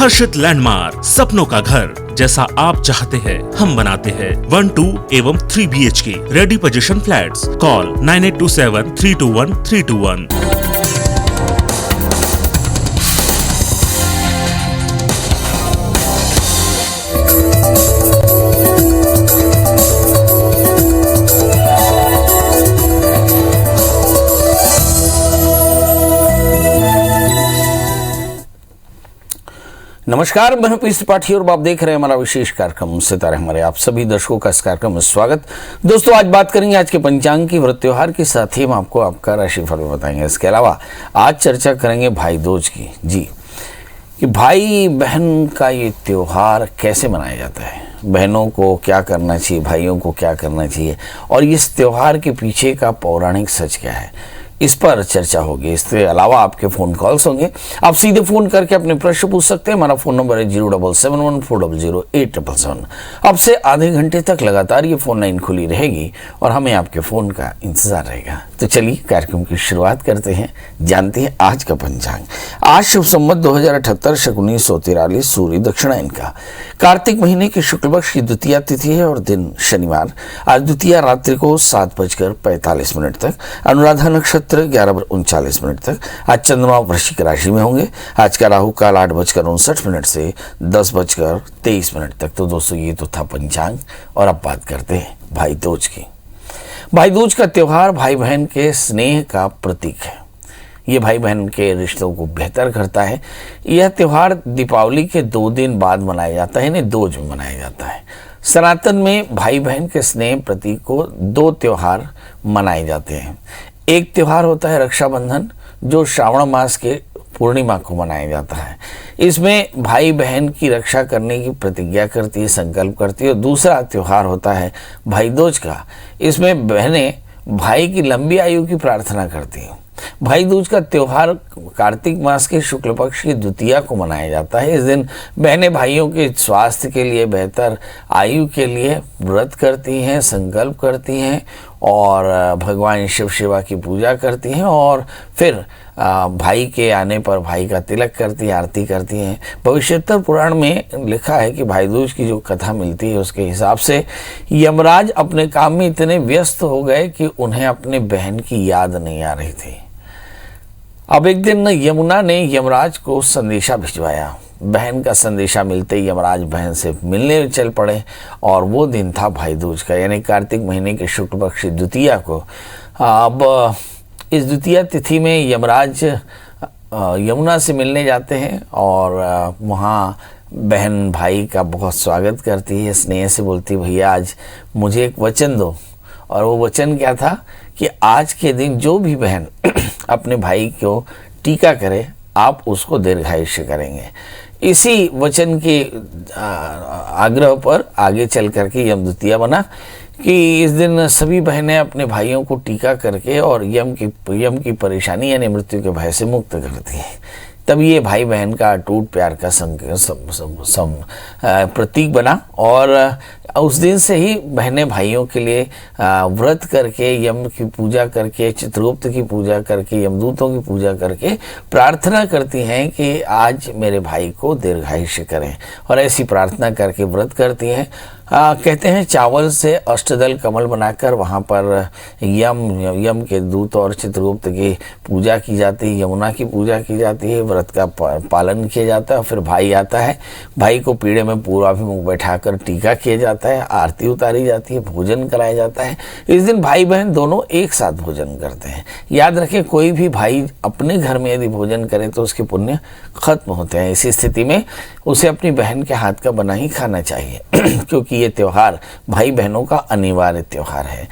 हर्षित landmark, सपनों का घर जैसा आप चाहते हैं हम बनाते हैं। 1, 2 एवं 3 BHK ready position flats. Call 9827321321। नमस्कार, मैं पीएस त्रिपाठी और आप देख रहे हैं हमारा विशेष कार्यक्रम सितारे हमारे। आप सभी दर्शकों का इस कार्यक्रम में स्वागत। दोस्तों, आज बात करेंगे आज के पंचांग की, व्रत त्योहार के साथ ही हम आपको आपका राशिफल बताएंगे। इसके अलावा आज चर्चा करेंगे भाई दूज की, जी, कि भाई बहन का ये त्योहार कैसे मनाया जाता है, बहनों को क्या करना चाहिए, भाइयों को क्या करना चाहिए, और इस त्योहार के पीछे का पौराणिक सच क्या है, इस पर चर्चा होगी। इसके अलावा आपके फ़ोन कॉल्स होंगे, आप सीधे फ़ोन करके अपने प्रश्न पूछ सकते हैं। हमारा फ़ोन नंबर है 07714000877। अब से आधे घंटे तक लगातार ये फ़ोन लाइन खुली रहेगी और हमें आपके फ़ोन का इंतज़ार रहेगा। तो चलिए कार्यक्रम की शुरुआत करते हैं, जानते हैं आज का पंचांग। आज शुभ संवत 2078 शक 1943 सूर्य दक्षिणायन का कार्तिक महीने के शुक्ल पक्ष की द्वितीया तिथि है और दिन शनिवार। आज द्वितीया रात्रि को 7:45 तक, अनुराधा नक्षत्र 11:39 तक। आज चंद्रमा वृश्चिक राशि में होंगे। आज का राहु काल 8:59 से 10:23 तक। तो दोस्तों, ये तो था पंचांग और अब बात करते हैं भाई दूज की। भाई दूज का त्योहार भाई बहन के स्नेह का प्रतीक है। ये भाई बहन के रिश्तों को बेहतर करता है। यह त्योहार दीपावली के 2 दिन बाद मनाया जाता है, यानी दूज में मनाया जाता है। सनातन में भाई बहन के स्नेह प्रतीक को 2 त्योहार मनाए जाते हैं। एक त्योहार होता है रक्षाबंधन, जो श्रावण मास के पूर्णिमा को मनाया जाता है। इसमें भाई बहन की रक्षा करने की प्रतिज्ञा करती है, संकल्प करती है। और दूसरा त्योहार होता है भाई दूज का। इसमें बहनें भाई की लंबी आयु की प्रार्थना करती हैं। भाई दूज का त्योहार कार्तिक मास के शुक्ल पक्ष की द्वितीया को मनाया जाता है। इस दिन बहनें भाइयों के स्वास्थ्य के लिए, बेहतर आयु के लिए व्रत करती हैं, संकल्प करती हैं और भगवान शिव शिवा की पूजा करती हैं और फिर भाई के आने पर भाई का तिलक करती हैं, आरती करती हैं। भविष्योत्तर पुराण में लिखा है कि भाई दूज की जो कथा मिलती है उसके हिसाब से यमराज अपने काम में इतने व्यस्त हो गए कि उन्हें अपने बहन की याद नहीं आ रही थी। अब एक दिन यमुना ने यमराज को संदेशा भिजवाया। बहन का संदेशा मिलते ही यमराज बहन से मिलने चल पड़े और वो दिन था भाई दूज का, यानी कार्तिक महीने के शुक्ल पक्ष द्वितीया को। अब इस द्वितीया तिथि में यमराज यमुना से मिलने जाते हैं और वहाँ बहन भाई का बहुत स्वागत करती है, स्नेह से बोलती, भैया आज मुझे एक वचन दो। और वो वचन क्या था कि आज के दिन जो भी बहन अपने भाई को टीका करे, आप उसको दीर्घायुष्य करेंगे। इसी वचन के आग्रह पर आगे चल करके यम द्वितीया बना कि इस दिन सभी बहनें अपने भाइयों को टीका करके और यम की परेशानी यानी मृत्यु के भय से मुक्त करती हैं। तब ये भाई बहन का अटूट प्यार का प्रतीक बना और उस दिन से ही बहनें भाइयों के लिए व्रत करके, यम की पूजा करके, चित्रगुप्त की पूजा करके, यमदूतों की पूजा करके प्रार्थना करती हैं कि आज मेरे भाई को दीर्घायुष्य करें। और ऐसी प्रार्थना करके व्रत करती हैं। कहते हैं चावल से अष्टदल कमल बनाकर वहाँ पर यम के दूत और चित्रगुप्त की पूजा की जाती है, यमुना की पूजा की जाती है, व्रत का पालन किया जाता है। फिर भाई आता है, भाई को पीढ़े में पूर्वाभिमुख बैठाकर टीका किया जाता है, आरती उतारी जाती है, भोजन कराया जाता है। इस दिन भाई बहन दोनों एक साथ भोजन करते हैं। याद रखें, कोई भी भाई अपने घर में यदि भोजन करे तो उसके पुण्य खत्म होते हैं। इसी स्थिति में उसे अपनी बहन के हाथ का बना ही खाना चाहिए क्योंकि ये त्योहार भाई बहनों का अनिवार्य त्योहार है।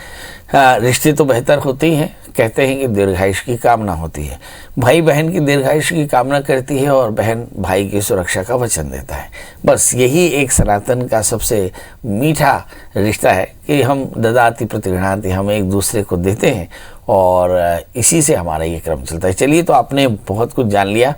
रिश्ते तो बेहतर होते ही हैं, कहते हैं कि दीर्घायुष्य की कामना होती है। भाई बहन की दीर्घायुष्य की कामना करती है और बहन भाई की सुरक्षा का वचन देता है। बस यही एक सनातन का सबसे मीठा रिश्ता है कि हम ददाति प्रतिगृह्णाति, हम एक दूसरे को देते हैं और इसी से हमारा ये क्रम चलता है। चलिए, तो आपने बहुत कुछ जान लिया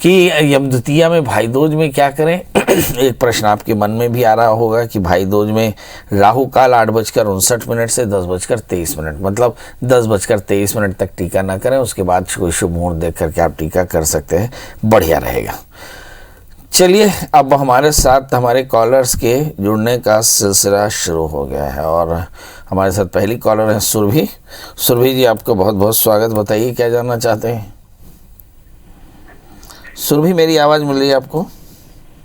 कि यम द्वितीया में भाई दूज में क्या करें। एक प्रश्न आपके मन में भी आ रहा होगा कि भाई दूज में राहु काल 8:59 से 10:23, मतलब 10:23 तक टीका ना करें, उसके बाद कोई शुभ मुहूर्त देख करके आप टीका कर सकते हैं, बढ़िया रहेगा। चलिए, अब हमारे साथ हमारे कॉलर्स के जुड़ने का सिलसिला शुरू हो गया है और हमारे साथ पहली कॉलर है सुरभि। सुरभि जी, आपका बहुत बहुत स्वागत। बताइए क्या जानना चाहते हैं। सुरभि, मेरी आवाज़ मिल रही है आपको?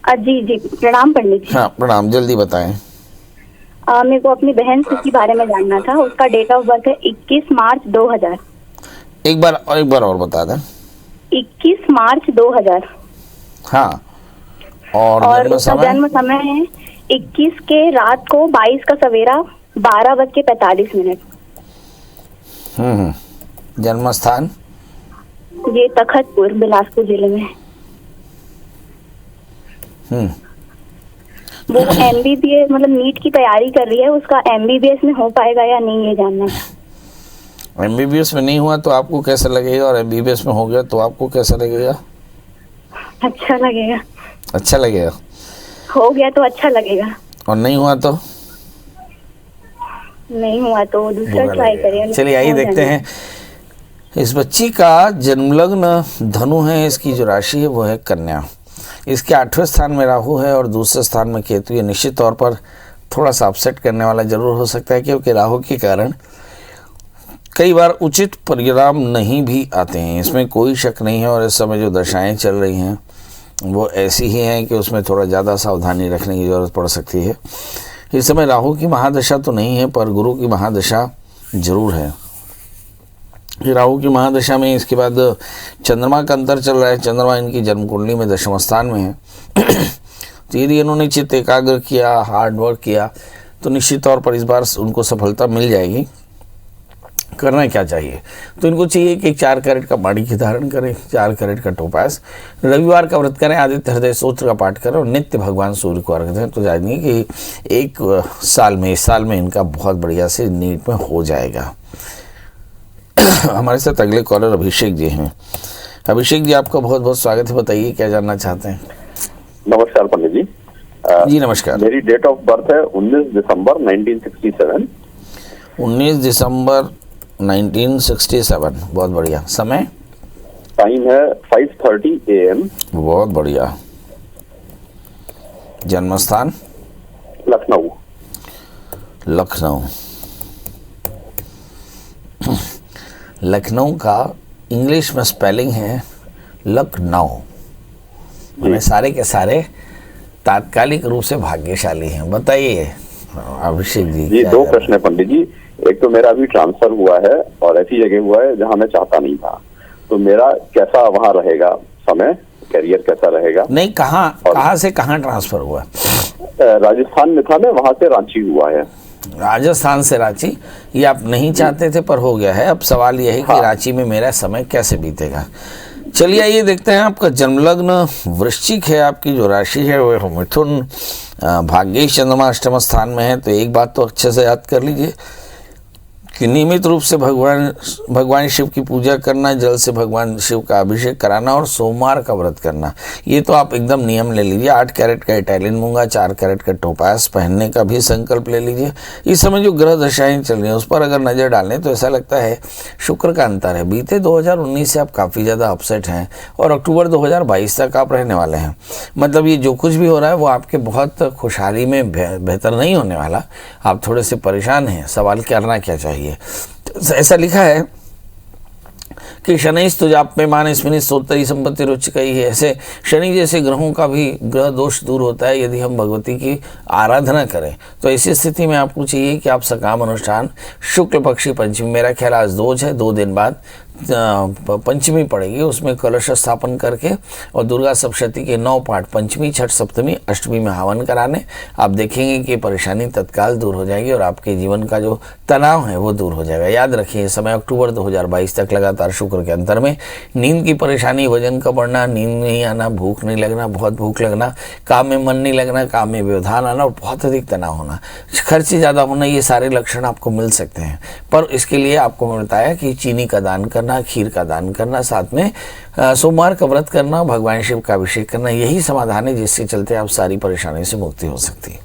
जी जी, प्रणाम पंडित जी। हाँ प्रणाम, जल्दी बताएं। मेरे को अपनी बहन के बारे में जानना था। उसका डेट ऑफ बर्थ है 21 मार्च 2000। एक बार और बता दें। 21 मार्च 2000। हाँ, और उसका जन्म समय है 21 के रात को 22 का सवेरा 12:45। जन्म स्थान? ये तखतपुर, बिलासपुर जिले में। वो MBBS मतलब नीट की तैयारी कर रही है। उसका MBBS में हो पाएगा या नहीं, ये जानना है। MBBS में नहीं हुआ तो आपको कैसा लगेगा, और MBBS में हो गया तो आपको कैसा लगेगा? अच्छा लगेगा। अच्छा लगेगा। हो गया तो अच्छा लगेगा, और नहीं हुआ तो? नहीं हुआ तो दूसरा ट्राई करें। चलिए आइए देखते हैं। इस बच्ची का जन्मलग्न धनु है, इसकी जो राशि है वो है कन्या। इसके 8वें स्थान में राहु है और दूसरे स्थान में केतु। ये निश्चित तौर पर थोड़ा सा अपसेट करने वाला जरूर हो सकता है, क्योंकि राहु के कारण कई बार उचित परिणाम नहीं भी आते हैं, इसमें कोई शक नहीं है। और इस समय जो दशाएं चल रही हैं वो ऐसी ही हैं कि उसमें थोड़ा ज़्यादा सावधानी रखने की ज़रूरत पड़ सकती है। इस समय राहु की महादशा तो नहीं है, पर गुरु की महादशा जरूर है। राहु की महादशा में इसके बाद चंद्रमा का अंतर चल रहा है। चंद्रमा इनकी जन्म कुंडली में 10वें स्थान में है। तो यदि इन्होंने चित्त एकाग्र किया, हार्ड वर्क किया, तो निश्चित तौर पर इस बार उनको सफलता मिल जाएगी। करना क्या चाहिए, तो इनको चाहिए कि 4 कैरेट का माणिक्य धारण करें, 4 कैरेट का टोपास, रविवार का व्रत करें, आदित्य हृदय स्तोत्र का पाठ करें और नित्य भगवान सूर्य को अर्घ्य दें। तो जानिए कि एक साल में इनका बहुत बढ़िया से नीट में हो जाएगा। हमारे साथ अगले कॉलर अभिषेक जी हैं। अभिषेक जी, आपका बहुत बहुत स्वागत है। बताइए क्या जानना चाहते हैं। नमस्कार पंडित जी। जी नमस्कार। मेरी डेट ऑफ बर्थ है 19 दिसंबर 1967। 19 दिसंबर 1967, बहुत बढ़िया। समय? टाइम है 5:30 AM। बहुत बढ़िया। जन्म स्थान? लखनऊ। लखनऊ। लखनऊ का इंग्लिश में स्पेलिंग है लखनऊ। मैंने सारे के सारे तात्कालिक रूप से भाग्यशाली हैं। बताइए अभिषेक जी। जी 2 प्रश्न है पंडित जी। एक तो मेरा अभी ट्रांसफर हुआ है और ऐसी जगह हुआ है जहां मैं चाहता नहीं था, तो मेरा कैसा वहां रहेगा समय, करियर कैसा रहेगा? नहीं, कहाँ से कहाँ ट्रांसफर हुआ? राजस्थान में था मैं, वहां से रांची हुआ है। राजस्थान से रांची, ये आप नहीं चाहते थे पर हो गया है। अब सवाल यह है कि रांची में मेरा समय कैसे बीतेगा। चलिए आइए देखते हैं। आपका जन्मलग्न वृश्चिक है, आपकी जो राशि है वो मिथुन, भाग्येश चंद्रमा 8वें स्थान में है। तो एक बात तो अच्छे से याद कर लीजिए कि नियमित रूप से भगवान शिव की पूजा करना, जल से भगवान शिव का अभिषेक कराना और सोमवार का व्रत करना, ये तो आप एकदम नियम ले लीजिए। 8 कैरेट का इटालियन मूंगा, 4 कैरेट का टोपास पहनने का भी संकल्प ले लीजिए। इस समय जो ग्रह दशाएं चल रही हैं उस पर अगर नज़र डालें तो ऐसा लगता है शुक्र का अंतर है। बीते 2019 से आप काफ़ी ज़्यादा अपसेट हैं और अक्टूबर 2022 तक आप रहने वाले हैं। मतलब ये जो कुछ भी हो रहा है वो आपके बहुत खुशहाली में बेहतर नहीं होने वाला। आप थोड़े से परेशान हैं। सवाल करना क्या चाहिए? ऐसा लिखा है कि शनिस्तु जाप्य मानस्मिनी सोत्तरी संपत्ति रुचिकई है। ऐसे शनि जैसे ग्रहों का भी ग्रह दोष दूर होता है यदि हम भगवती की आराधना करें। तो ऐसी स्थिति में आपको चाहिए कि आप सकाम अनुष्ठान, शुक्ल पक्षी पंचमी, मेरा ख्याल आज 2 है, 2 दिन बाद पंचमी पड़ेगी, उसमें कलश स्थापन करके और दुर्गा सप्तशती के 9 पाठ पंचमी, छठ, सप्तमी, अष्टमी में हवन कराने। आप देखेंगे कि परेशानी तत्काल दूर हो जाएगी और आपके जीवन का जो तनाव है वो दूर हो जाएगा। याद रखिए समय अक्टूबर 2022 तक लगातार शुक्र के अंतर में नींद की परेशानी, वजन का बढ़ना, नींद नहीं आना, भूख नहीं लगना, बहुत भूख लगना, काम में मन नहीं लगना, काम में व्यवधान आना और बहुत अधिक तनाव होना, खर्च ज़्यादा होना, ये सारे लक्षण आपको मिल सकते हैं। पर इसके लिए आपको मैं बताया कि चीनी का दान करना, खीर का दान करना, साथ में सोमवार का व्रत करना, भगवान शिव का अभिषेक करना, यही समाधान है जिसके चलते आप सारी परेशानी से मुक्ति हो सकती है।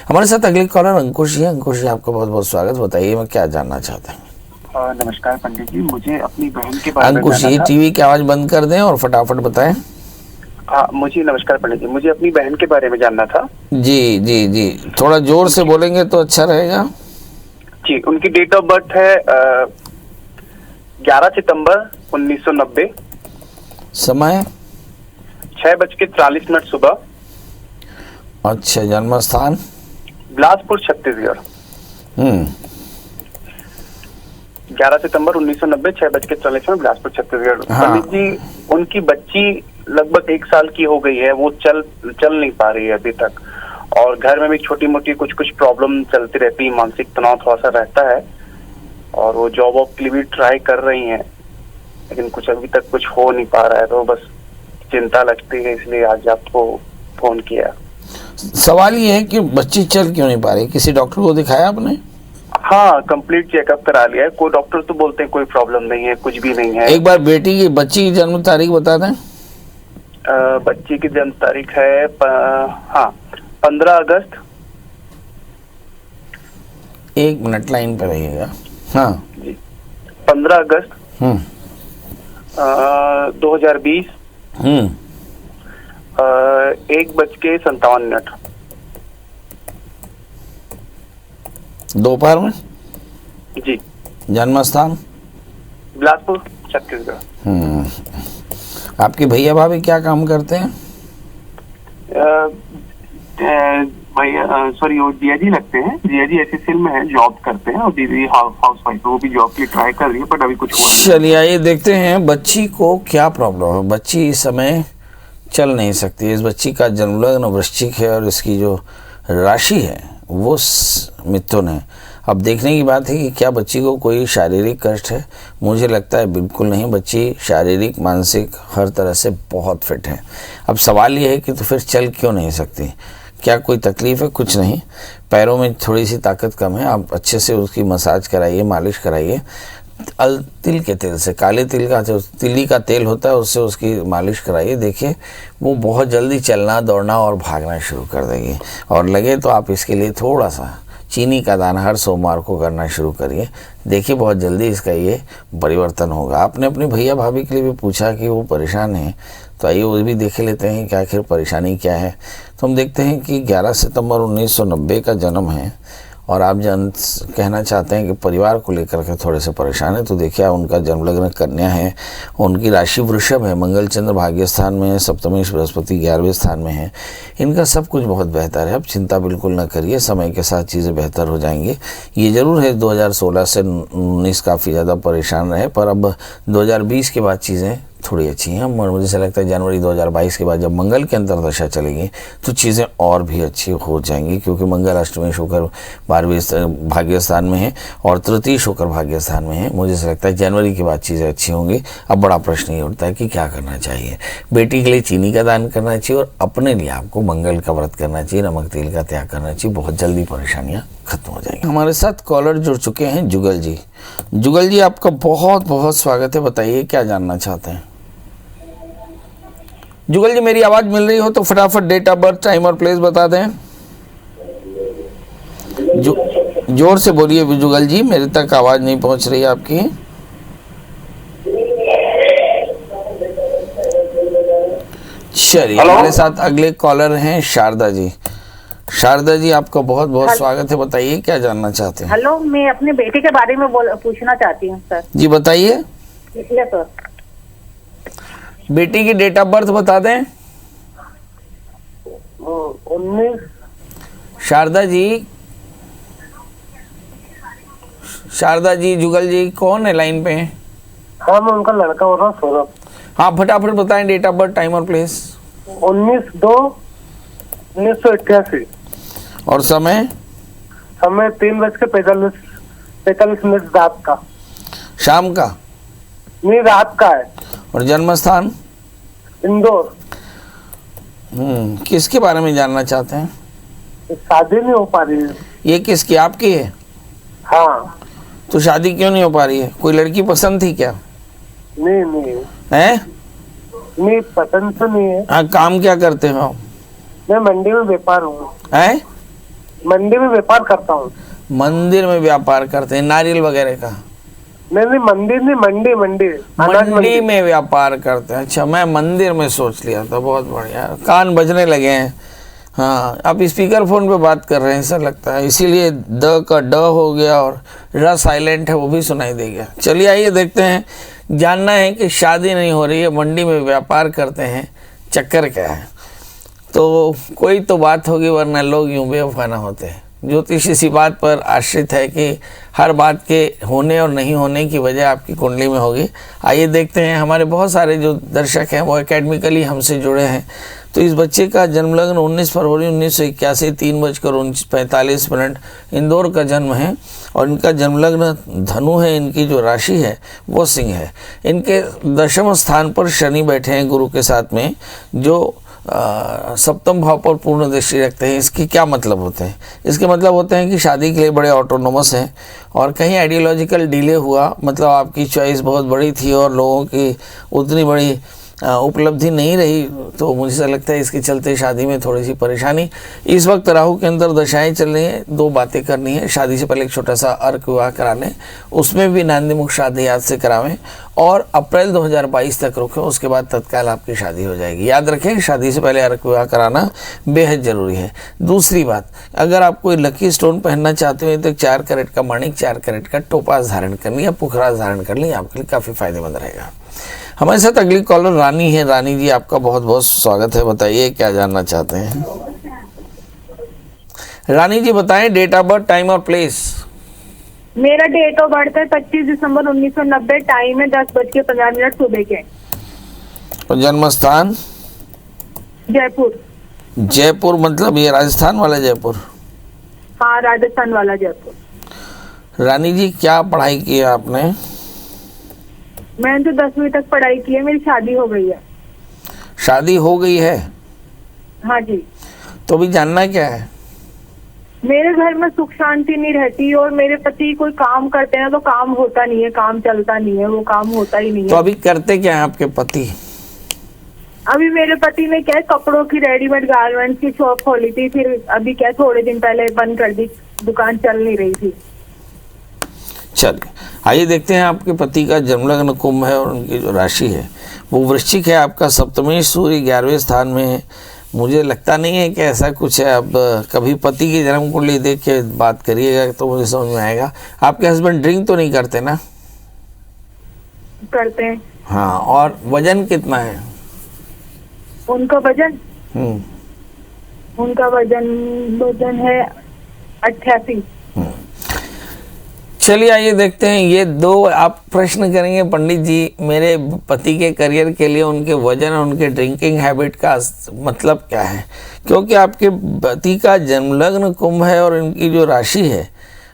हमारे साथ अगले कॉलर अंकुश जी हैं। अंकुश जी, आपका बहुत बहुत स्वागत। बताइए मैं क्या जानना चाहते हैं। नमस्कार पंडित जी, मुझे अपनी बहन के बारे में अंकुश जी टीवी की आवाज बंद कर दें और फटाफट बताएं। हाँ, मुझे नमस्कार पंडित जी, मुझे अपनी बहन के बारे में जानना था। जी जी जी, थोड़ा जोर से बोलेंगे तो अच्छा रहेगा। जी, उनकी डेट ऑफ बर्थ है 11 सितंबर 1990, समय 6:40 सुबह। अच्छा, जन्म स्थान बिलासपुर छत्तीसगढ़। 11 सितंबर 1990, 6:40 बिलासपुर छत्तीसगढ़। हाँ। पंडित जी, उनकी बच्ची लगभग 1 साल की हो गई है, वो चल नहीं पा रही है अभी तक, और घर में भी छोटी मोटी कुछ प्रॉब्लम चलती रहती है, मानसिक तनाव थोड़ा सा रहता है, और वो जॉब वॉब के लिए भी ट्राई कर रही हैं, लेकिन कुछ अभी तक कुछ हो नहीं पा रहा है, तो बस चिंता लगती है, इसलिए आज आपको फोन किया। सवाल ये है कि बच्ची चल क्यों नहीं पा रही, किसी डॉक्टर को दिखाया आपने? हाँ, कंप्लीट चेकअप करा लिया है, कोई डॉक्टर तो बोलते हैं कोई प्रॉब्लम नहीं है, कुछ भी नहीं है। एक बार बच्ची की जन्म तारीख बता दें। बच्ची की जन्म तारीख है 15 अगस्त। 1 मिनट लाइन पर रहिएगा। हाँ जी, 15 अगस्त 2020, 1:57 दोपहर में। जी, जन्म स्थान बिलासपुर छत्तीसगढ़। आपके भैया भाभी क्या काम करते हैं? भैया सॉरी, वो जिया जी लगते हैं, जिया जी एसएसएल में है, जॉब करते हैं, और दीदी हाउस वाइफ, वो भी जॉब के लिए ट्राई कर रही है, बट अभी कुछ हुआ नहीं। चलिए आइए देखते हैं बच्ची को क्या प्रॉब्लम है। बच्ची इस समय चल नहीं सकती। इस बच्ची का जन्म लग्न वृश्चिक है और इसकी जो राशि है वो मिथुन है। अब देखने की बात है कि क्या बच्ची को कोई शारीरिक कष्ट है। मुझे लगता है बिल्कुल नहीं, बच्ची शारीरिक मानसिक हर तरह से बहुत फिट है। अब सवाल ये है कि तो फिर चल क्यों नहीं सकती, क्या कोई तकलीफ है? कुछ नहीं, पैरों में थोड़ी सी ताकत कम है। आप अच्छे से उसकी मसाज कराइए, मालिश कराइए। तिल के तेल से, काले तिल का जो तिली का तेल होता है उससे उसकी मालिश कराइए। देखिए वो बहुत जल्दी चलना दौड़ना और भागना शुरू कर देगी। और लगे तो आप इसके लिए थोड़ा सा चीनी का दान हर सोमवार को करना शुरू करिए। देखिए बहुत जल्दी इसका ये परिवर्तन होगा। आपने अपने भैया भाभी के लिए भी पूछा कि वो परेशान हैं, तो आइए वो भी देख लेते हैं कि आखिर परेशानी क्या है। तो हम देखते हैं कि 11 सितंबर 1990 का जन्म है और आप कहना चाहते हैं कि परिवार को लेकर के थोड़े से परेशान है। तो देखिए उनका जन्म लग्न कन्या है, उनकी राशि वृषभ है, मंगल चंद्र भाग्य स्थान में है, सप्तमी बृहस्पति 11वें स्थान में है। इनका सब कुछ बहुत बेहतर है। अब चिंता बिल्कुल न करिए, समय के साथ चीज़ें बेहतर हो जाएंगी। ये ज़रूर है 2016 से 19 काफ़ी ज़्यादा परेशान रहे, पर अब 2020 के बाद चीज़ें थोड़ी अच्छी हैं। मुझे ऐसा लगता है जनवरी 2022 के बाद जब मंगल की अंतर्दशा चलेगी तो चीज़ें और भी अच्छी हो जाएंगी, क्योंकि मंगल अष्टमी शुक्र 12वें भाग्य स्थान में है और तृतीय शुक्र भाग्य स्थान में है। मुझे ऐसा लगता है जनवरी के बाद चीज़ें अच्छी होंगी। अब बड़ा प्रश्न ये उठता है कि क्या करना चाहिए। बेटी के लिए चीनी का दान करना चाहिए और अपने लिए आपको मंगल का व्रत करना चाहिए, नमक तेल का त्याग करना चाहिए। बहुत जल्दी परेशानियाँ खत्म हो जाएंगी। हमारे साथ कॉलर जुड़ चुके हैं जुगल जी। जुगल जी आपका बहुत बहुत स्वागत है, बताइए क्या जानना चाहते हैं। जुगल जी मेरी आवाज मिल रही हो तो फटाफट डेट ऑफ बर्थ टाइम और प्लेस बता दें। जोर से बोलिए जुगल जी, मेरे तक आवाज नहीं पहुंच रही आपकी। चलिए हमारे साथ अगले कॉलर हैं शारदा जी। शारदा जी आपका बहुत बहुत स्वागत है, बताइए क्या जानना चाहते हैं। हेलो, मैं अपने बेटे के बारे में पूछना चाहती हूँ सर। जी बताइए। इसलिए सर बेटी की डेट ऑफ बर्थ बता दें। 19। शारदा जी जुगल जी कौन है लाइन पे? हाँ, मैं उनका लड़का हो रहा हूँ सौरभ। हाँ फटाफट बताएं डेट ऑफ बर्थ टाइम और प्लेस। 19/2/1988 और समय 3:45 रात का। शाम का? नहीं, रात का है। और जन्म स्थान? इंदौर। किसके बारे में जानना चाहते हैं? शादी नहीं हो पा रही है। ये किसकी, आपकी है? हाँ। तो शादी क्यों नहीं हो पा रही है? कोई लड़की पसंद थी क्या? नहीं है? नहीं, पसंद तो नहीं है। हाँ, काम क्या करते हो आप? मैं मंडी में व्यापार हूँ। है? मंडी में व्यापार करता हूँ। मंदिर में व्यापार करते हैं, नारियल वगैरह का? नहीं मंदिर नहीं, मंडी मंडी अनाज मंडी में व्यापार करते हैं। अच्छा, मैं मंदिर में सोच लिया था। बहुत बढ़िया, कान बजने लगे हैं। हाँ, आप स्पीकर फोन पे बात कर रहे हैं ऐसा लगता है, इसीलिए द का ड हो गया और र साइलेंट है वो भी सुनाई दे गया। चलिए आइए देखते हैं, जानना है कि शादी नहीं हो रही है, मंडी में व्यापार करते हैं, चक्कर क्या है। तो कोई तो बात होगी, वरना लोग यूं बेवफा ना होते हैं। ज्योतिष इसी बात पर आश्रित है कि हर बात के होने और नहीं होने की वजह आपकी कुंडली में होगी। आइए देखते हैं, हमारे बहुत सारे जो दर्शक हैं वो एकेडमिकली हमसे जुड़े हैं। तो इस बच्चे का जन्म लग्न 19 फरवरी 1981 3:45 इंदौर का जन्म है और इनका जन्म लग्न धनु है। इनकी जो राशि है वो सिंह है। इनके दशम स्थान पर शनि बैठे हैं गुरु के साथ में, जो सप्तम भाव पर पूर्ण दृष्टि रखते हैं। इसके क्या मतलब होते हैं? इसके मतलब होते हैं कि शादी के लिए बड़े ऑटोनोमस हैं और कहीं आइडियोलॉजिकल डिले हुआ, मतलब आपकी चॉइस बहुत बड़ी थी और लोगों की उतनी बड़ी उपलब्धि नहीं रही, तो मुझे ऐसा लगता है इसके चलते शादी में थोड़ी सी परेशानी। इस वक्त राहु के अंदर दशाएं चल रही हैं। दो बातें करनी है, शादी से पहले एक छोटा सा अर्क विवाह करा लें, उसमें भी नांदीमुख शादी याद से करावें और अप्रैल 2022 तक रुकें, उसके बाद तत्काल आपकी शादी हो जाएगी। याद रखें, शादी से पहले अर्क विवाह कराना बेहद ज़रूरी है। दूसरी बात, अगर आप कोई लकी स्टोन पहनना चाहते हैं तो 4 कैरेट का माणिक, 4 कैरेट का टोपास धारण कर लें या पुखराज धारण कर लें, आपके लिए काफ़ी फायदेमंद रहेगा। हमारे साथ अगली कॉलर रानी है। रानी जी, आपका बहुत बहुत स्वागत है। बताइए क्या जानना चाहते हैं। रानी जी बताएं, डेट ऑफ बर्थ, टाइम और प्लेस। मेरा डेट ऑफ बर्थ है 25 दिसंबर 1990, टाइम है 10:15 सुबह के। और जन्म स्थान? जयपुर। जयपुर मतलब ये राजस्थान वाला जयपुर? हाँ, राजस्थान वाला जयपुर। रानी जी, क्या पढ़ाई की है आपने? मैंने तो 10वीं तक पढ़ाई की है, मेरी शादी हो गई है। शादी हो गई है? हाँ जी। तो अभी जानना क्या है? मेरे घर में सुख शांति नहीं रहती और मेरे पति कोई काम करते हैं तो काम होता नहीं है, काम चलता नहीं है, वो काम होता ही नहीं है। तो अभी करते क्या है आपके पति? अभी मेरे पति ने क्या है, कपड़ों की रेडीमेड गारमेंट्स की शॉप खोली थी, फिर अभी क्या थोड़े दिन पहले बंद कर दी, दुकान चल नहीं रही थी। चलिए आइए देखते हैं, आपके पति का जन्म लग्न कुंभ है और उनकी जो राशि है वो वृश्चिक है। आपका सप्तमेश सूर्य 11वें स्थान में है। मुझे लगता नहीं है कि ऐसा कुछ है। अब कभी पति की जन्म कुंडली देख के बात करिएगा तो मुझे समझ में आएगा। आपके हस्बैंड ड्रिंक तो नहीं करते ना? करते हैं। हाँ, और वजन कितना है उनका वजन? उनका वजन है 88। चलिए आइए देखते हैं, ये दो आप प्रश्न करेंगे पंडित जी, मेरे पति के करियर के लिए उनके वजन और उनके ड्रिंकिंग हैबिट का मतलब क्या है? क्योंकि आपके पति का जन्म लग्न कुंभ है और इनकी जो राशि है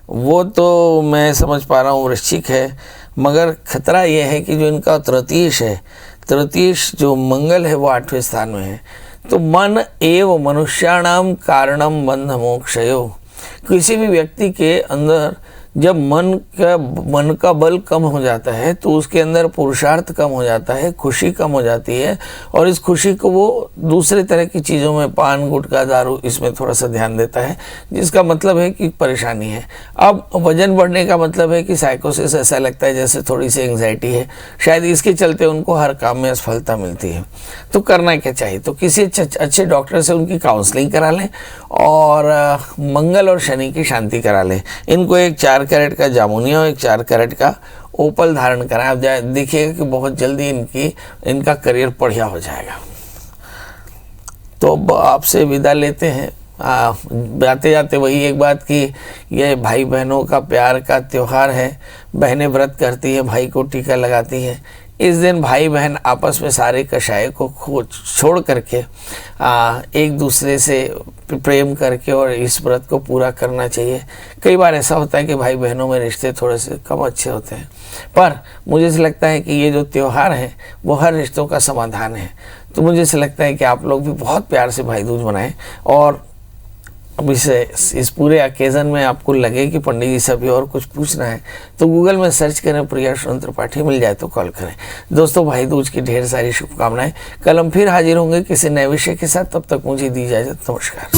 वो तो मैं समझ पा रहा हूँ वृश्चिक है, मगर खतरा ये है कि जो इनका तृतीयश है, तृतीयश जो मंगल है वो 8वें स्थान में है। तो मन एव मनुष्याणाम कारणम बंध मोक्षयो। किसी भी व्यक्ति के अंदर जब मन का बल कम हो जाता है तो उसके अंदर पुरुषार्थ कम हो जाता है, खुशी कम हो जाती है और इस खुशी को वो दूसरे तरह की चीज़ों में, पान गुटखा दारू, इसमें थोड़ा सा ध्यान देता है, जिसका मतलब है कि परेशानी है। अब वजन बढ़ने का मतलब है कि साइकोसिस, ऐसा लगता है जैसे थोड़ी सी एंग्जाइटी है, शायद इसके चलते उनको हर काम में असफलता मिलती है। तो करना क्या चाहिए? तो किसी अच्छे डॉक्टर से उनकी काउंसलिंग करा लें और मंगल और शनि की शांति करा लें। इनको एक 4 कैरेट का जामुनिया और एक 4 कैरेट का ओपल धारण कराएं। आप देखिएगा कि बहुत जल्दी इनका करियर बढ़िया हो जाएगा। तो अब आपसे विदा लेते हैं। जाते जाते वही एक बात कि ये भाई बहनों का प्यार का त्यौहार है। बहनें व्रत करती हैं, भाई को टीका लगाती हैं। इस दिन भाई बहन आपस में सारे कषाय को छोड़ करके एक दूसरे से प्रेम करके और इस व्रत को पूरा करना चाहिए। कई बार ऐसा होता है कि भाई बहनों में रिश्ते थोड़े से कम अच्छे होते हैं, पर मुझे ऐसा लगता है कि ये जो त्यौहार है वो हर रिश्तों का समाधान है। तो मुझे ऐसा लगता है कि आप लोग भी बहुत प्यार से भाई दूज मनाएं और अब इस पूरे ओकेज़न में आपको लगे कि पंडित जी से अभी और कुछ पूछना है तो गूगल में सर्च करें प्रिया सुरेंद्र त्रिपाठी, मिल जाए तो कॉल करें। दोस्तों, भाई दूज की ढेर सारी शुभकामनाएं। कल हम फिर हाजिर होंगे किसी नए विषय के साथ। तब तक मुझे दी इजाजत। नमस्कार।